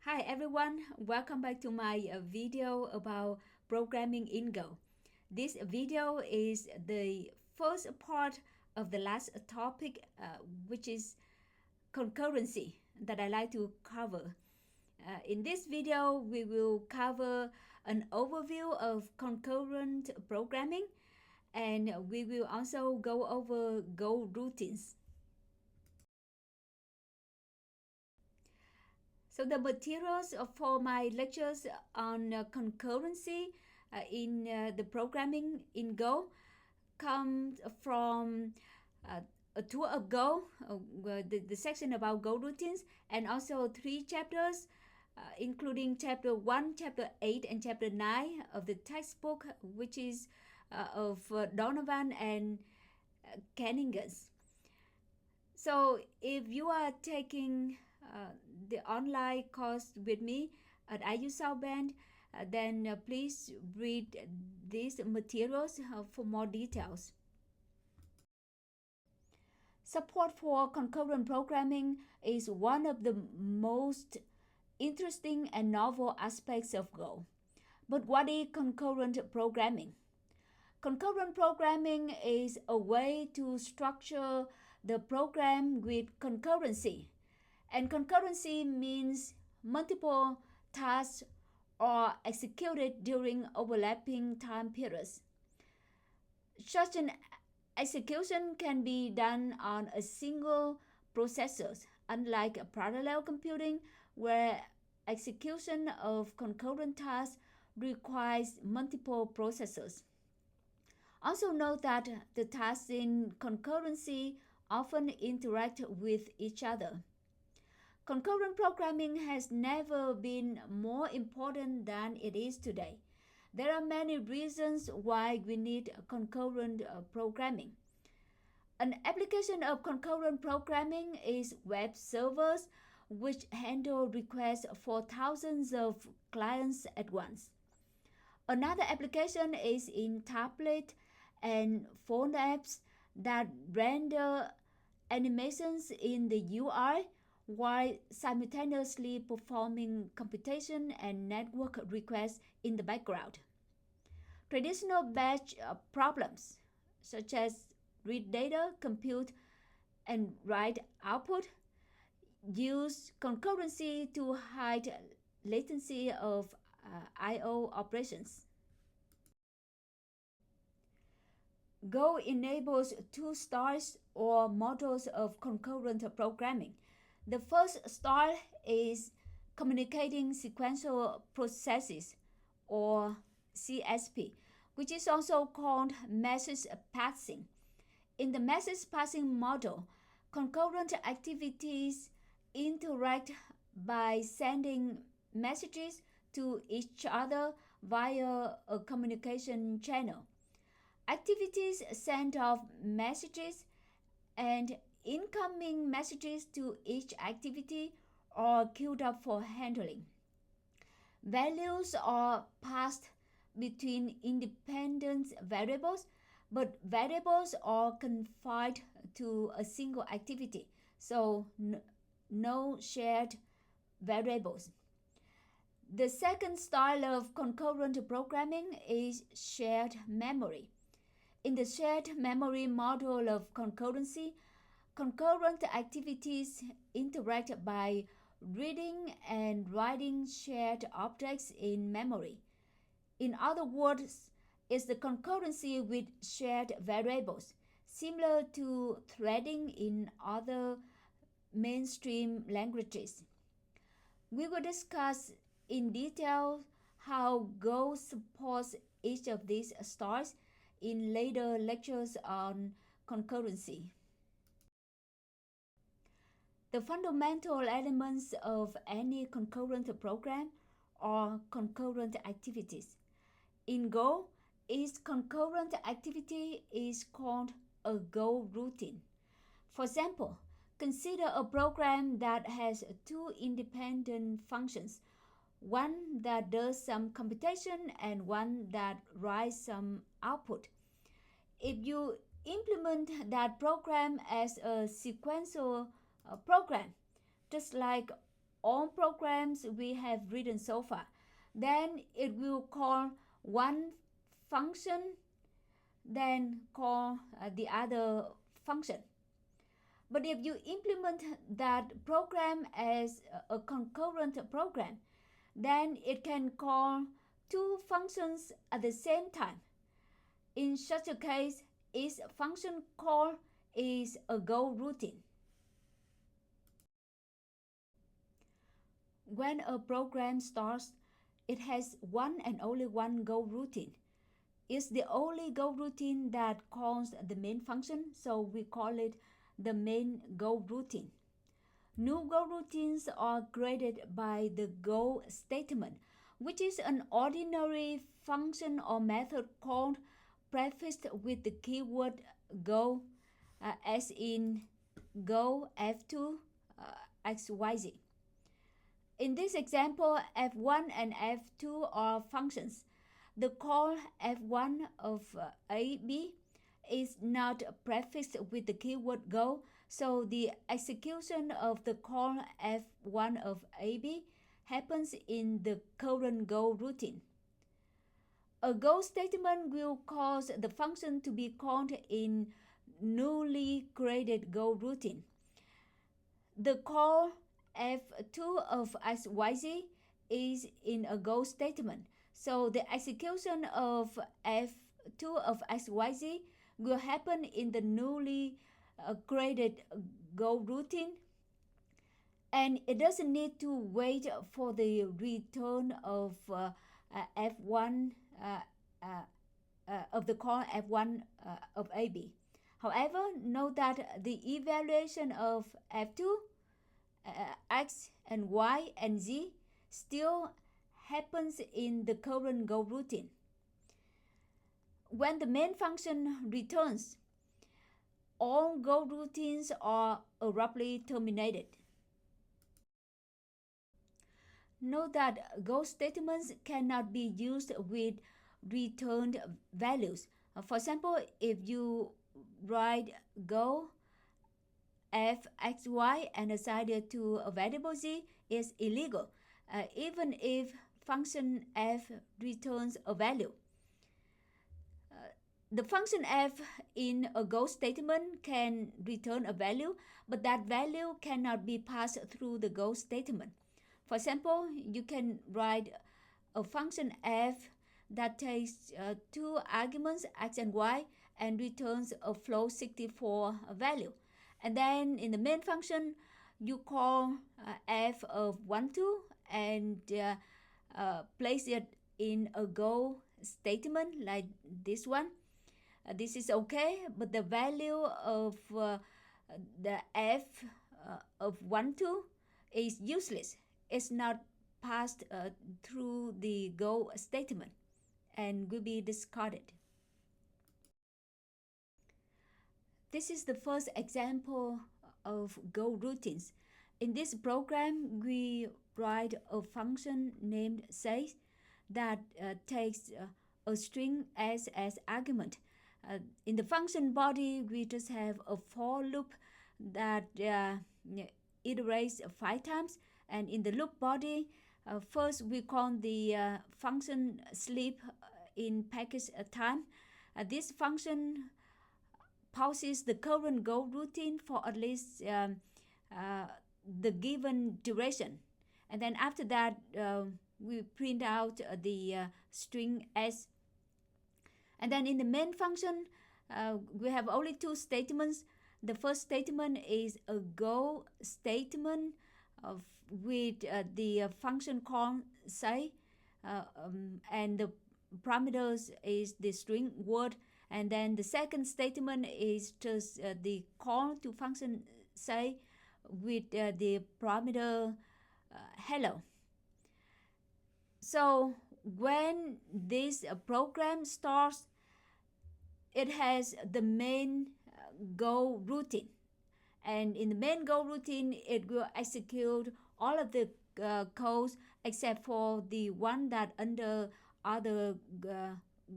Hi everyone, welcome back to my video about programming in Go. This video is the first part of the last topic, which is concurrency that I like to cover. In this video, we will cover an overview of concurrent programming, and we will also go over Go routines. So the materials for my lectures on concurrency in the programming in Go comes from a tour of Go, the section about Go routines, and also 3 chapters, including chapter 1, chapter 8, and chapter 9 of the textbook, which is of Donovan and Kenningens. So if you are taking the online course with me at IU South Bend, then please read these materials for more details. Support for concurrent programming is one of the most interesting and novel aspects of Go. But what is concurrent programming? Concurrent programming is a way to structure the program with concurrency. And concurrency means multiple tasks are executed during overlapping time periods. Such an execution can be done on a single processor, unlike parallel computing, where execution of concurrent tasks requires multiple processors. Also note that the tasks in concurrency often interact with each other. Concurrent programming has never been more important than it is today. There are many reasons why we need concurrent programming. An application of concurrent programming is web servers, which handle requests for thousands of clients at once. Another application is in tablet and phone apps that render animations in the UI while simultaneously performing computation and network requests in the background. Traditional batch problems, such as read data, compute, and write output, use concurrency to hide latency of I/O operations. Go enables two styles or models of concurrent programming. The first style is communicating sequential processes, or CSP, which is also called message passing. In the message passing model, concurrent activities interact by sending messages to each other via a communication channel. Activities send off messages, and incoming messages to each activity are queued up for handling. Values are passed between independent variables, but variables are confined to a single activity, so no shared variables. The second style of concurrent programming is shared memory. In the shared memory model of concurrency, concurrent activities interact by reading and writing shared objects in memory. In other words, it's the concurrency with shared variables, similar to threading in other mainstream languages. We will discuss in detail how Go supports each of these styles in later lectures on concurrency. The fundamental elements of any concurrent program are concurrent activities. In Go, each concurrent activity is called a Go routine. For example, consider a program that has two independent functions, one that does some computation and one that writes some output. If you implement that program as a sequential program, just like all programs we have written so far, then it will call one function, then call the other function. But if you implement that program as a concurrent program, then it can call two functions at the same time. In such a case, each function call is a Go routine. When a program starts, it has one and only one Go routine. It's the only Go routine that calls the main function, so we call it the main Go routine. New Go routines are created by the Go statement, which is an ordinary function or method called prefixed with the keyword Go, as in Go F2 XYZ. In this example, F1 and F2 are functions. The call F1 of AB is not prefixed with the keyword Go, so the execution of the call F1 of AB happens in the current Go routine. A Go statement will cause the function to be called in newly created Go routine. The call F2 of XYZ is in a Go statement, so the execution of F2 of XYZ will happen in the newly created Go routine, and it doesn't need to wait for the return of F1 of the call F1 of AB. However, note that the evaluation of F2, X and Y and Z still happens in the current Go routine. When the main function returns, all Go routines are abruptly terminated. Note that Go statements cannot be used with returned values. For example, if you write Go fxy and assign it to a variable z is illegal, even if function f returns a value. The function f in a Go statement can return a value, but that value cannot be passed through the Go statement. For example, you can write a function f that takes two arguments, x and y, and returns a float 64 value. And then in the main function, you call f of 1, 2, and place it in a Go statement like this one. This is okay, but the value of the f of 1, 2 is useless. It's not passed through the Go statement and will be discarded. This is the first example of Go routines. In this program, we write a function named say that takes a string s as argument. In the function body, we just have a for loop that iterates 5 times. And in the loop body, first we call the function sleep in package time. This function pauses the current Go routine for at least the given duration. And then after that, we print out the string s. And then in the main function, we have only 2 statements. The first statement is a Go statement with the function call say, and the parameters is the string word. And then the second statement is just the call to function say with the parameter hello. So when this program starts, it has the main Go routine. And in the main Go routine, it will execute all of the codes except for the one that under other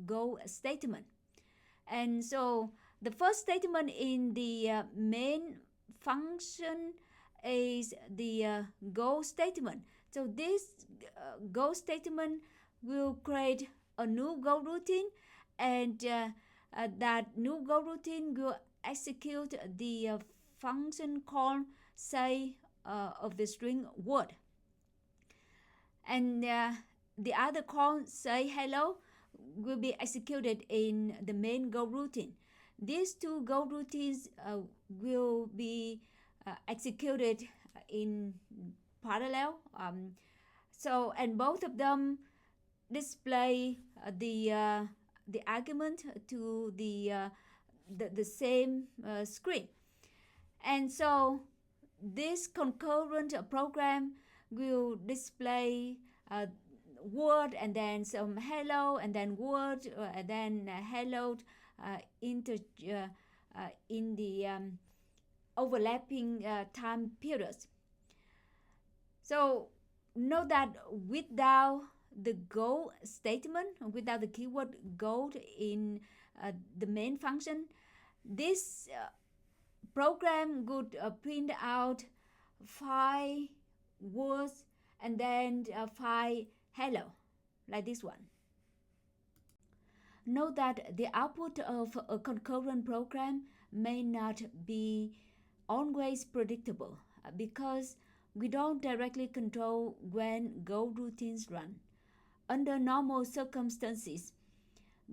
Go statement. And so the first statement in the main function is the go statement. So this go statement will create a new go routine, and that new go routine will execute the function call say of the string word, and the other call say hello will be executed in the main go routine. These two go routines will be executed in parallel. And both of them display the argument to the same screen. And so this concurrent program will display word and then some hello and then word and then hello in the overlapping time periods. So note that without the go statement, without the keyword go in the main function, this program would print out 5 words and then 5 hello, like this one. Note that the output of a concurrent program may not be always predictable because we don't directly control when Go routines run. Under normal circumstances,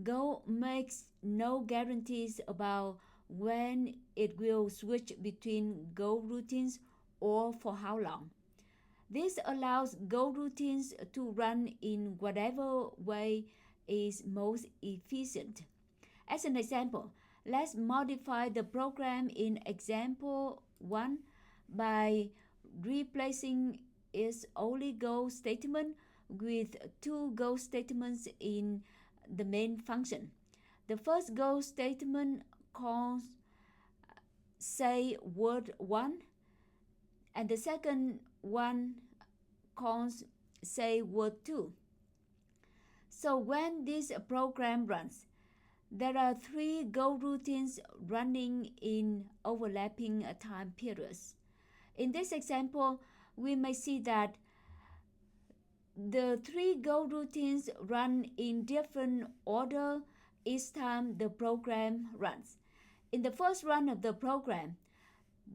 Go makes no guarantees about when it will switch between Go routines or for how long. This allows Go routines to run in whatever way is most efficient. As an example, let's modify the program in example 1 by replacing its only Go statement with 2 Go statements in the main function. The first Go statement calls say word 1 and the second one calls say word 2. So when this program runs, there are 3 Go routines running in overlapping time periods. In this example, we may see that the 3 Go routines run in different order each time the program runs. In the first run of the program,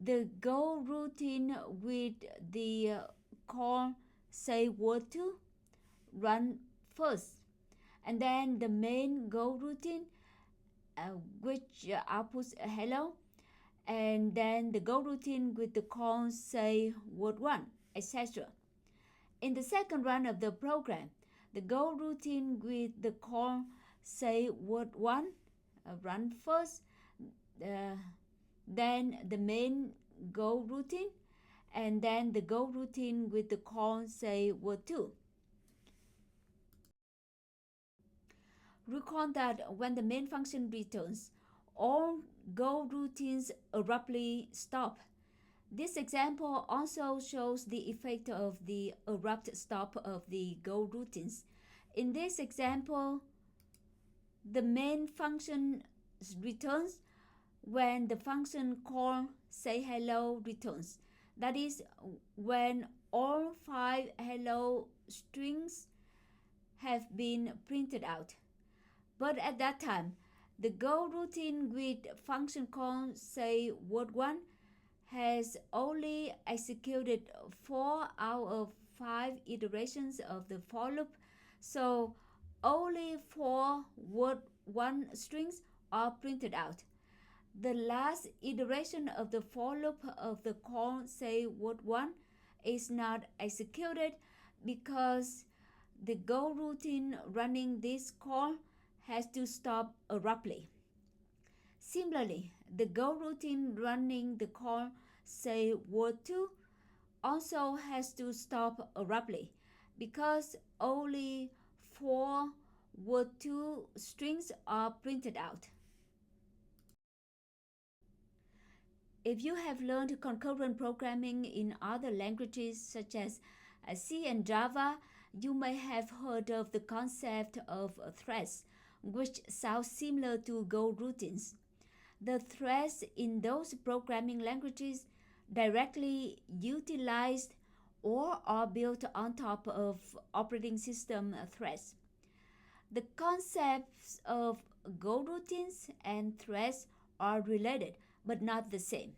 the Go routine with the call say word 2 run first, and then the main Go routine which outputs a hello, and then the Go routine with the call say word 1, etc. In the second run of the program, the Go routine with the call say word 1 run first, then the main Go routine, and then the Go routine with the call say word 2. Recall that when the main function returns, all Go routines abruptly stop. This example also shows the effect of the abrupt stop of the Go routines. In this example, the main function returns when the function call say hello returns. That is, when all 5 hello strings have been printed out. But at that time, the Go routine with function call say word 1 has only executed 4 out of 5 iterations of the for loop, so only 4 word 1 strings are printed out. The last iteration of the for loop of the call say word 1 is not executed because the Go routine running this call has to stop abruptly. Similarly, the Go routine running the call say word 2 also has to stop abruptly because only 4 word 2 strings are printed out. If you have learned concurrent programming in other languages such as C and Java, you may have heard of the concept of threads, which sounds similar to Go routines. The threads in those programming languages directly utilized or are built on top of operating system threads. The concepts of Go routines and threads are related but not the same.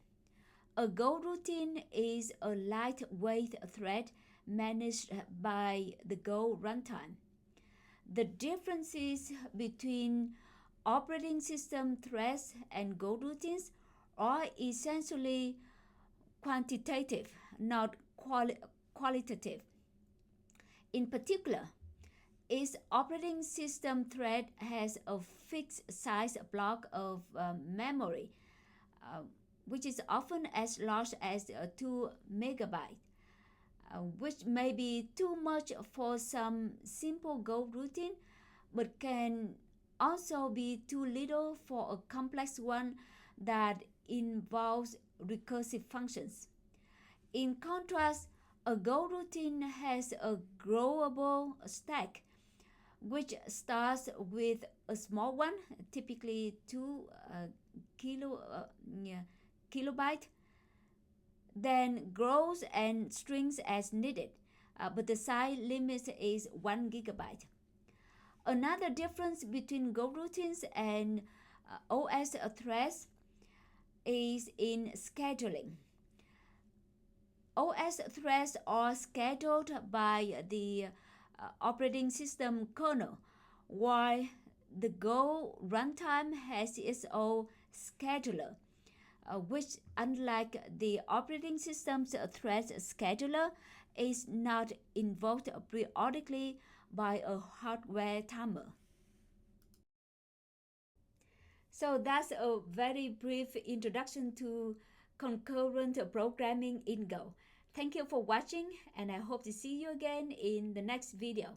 A Go routine is a lightweight thread managed by the Go runtime. The differences between operating system threads and Go routines are essentially quantitative, not qualitative. In particular, its operating system thread has a fixed size block of memory, uh, which is often as large as 2 megabytes, which may be too much for some simple Go routine, but can also be too little for a complex one that involves recursive functions. In contrast, a Go routine has a growable stack, which starts with a small one, typically 2 kilo, yeah, kilobyte, then grows and shrinks as needed, but the size limit is 1 gigabyte. Another difference between Go routines and OS threads is in scheduling. OS threads are scheduled by the operating system kernel, while the Go runtime has its own scheduler, which, unlike the operating system's thread scheduler, is not invoked periodically by a hardware timer. So that's a very brief introduction to concurrent programming in Go. Thank you for watching, and I hope to see you again in the next video.